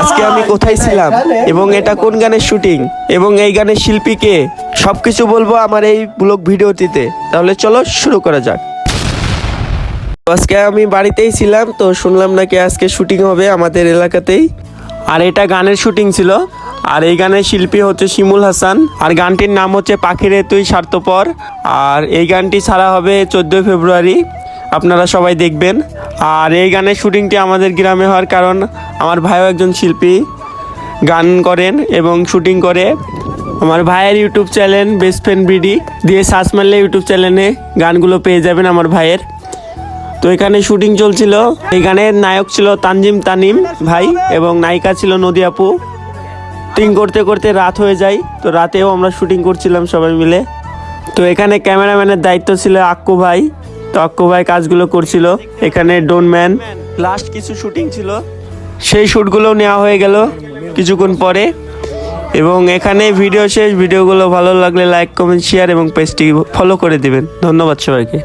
আজকে আমি কোথায় ছিলাম এবং এটা কোন গানের শুটিং এবং এই গানের শিল্পী কে সবকিছু বলবো আমার এই ব্লগ ভিডিওটিতে। তাহলে চলো শুরু করা যাক। আজকে আমি বাড়িতেই ছিলাম, তো শুনলাম নাকি আজকে শুটিং হবে আমাদের এলাকাতেই। আর এটা গানের শুটিং ছিল। আর এই গানের শিল্পী হচ্ছে শিমুল হাসান। আর গানটির নাম হচ্ছে পাখিরে তুই স্বার্থপর। আর এই গানটি ছাড়া হবে 14 ফেব্রুয়ারি, আপনারা সবাই দেখবেন। আর এই গানের শুটিংটি আমাদের গ্রামে হওয়ার কারণ আমার ভাইও একজন শিল্পী, গান করেন এবং শুটিং করে। আমার ভাইয়ের YouTube channel best friend BD দিয়ে সার্চ মারলে ইউটিউব চ্যানেলে গানগুলো পেয়ে যাবেন আমার ভাইয়ের। তো এখানে শুটিং চলছিল। এই গানের নায়ক ছিল তানজিম তানিম ভাই এবং নায়িকা ছিল নদী আপু। শুটিং করতে করতে রাত হয়ে যায়, তো রাতেও আমরা শুটিং করছিলাম সবাই মিলে। তো এখানে ক্যামেরাম্যানের দায়িত্ব ছিল আক্কু ভাই। তো আক্কু ভাই কাজগুলো করছিল। এখানে ডোনম্যান লাস্ট কিছু শুটিং ছিল, সেই শ্যুটগুলো নেওয়া হয়ে গেল কিছুক্ষণ পরে। এবং এখানে ভিডিও শেষ। ভিডিওগুলো ভালো লাগলে লাইক, কমেন্ট, শেয়ার এবং পেজটি ফলো করে দিবেন। ধন্যবাদ সবাইকে।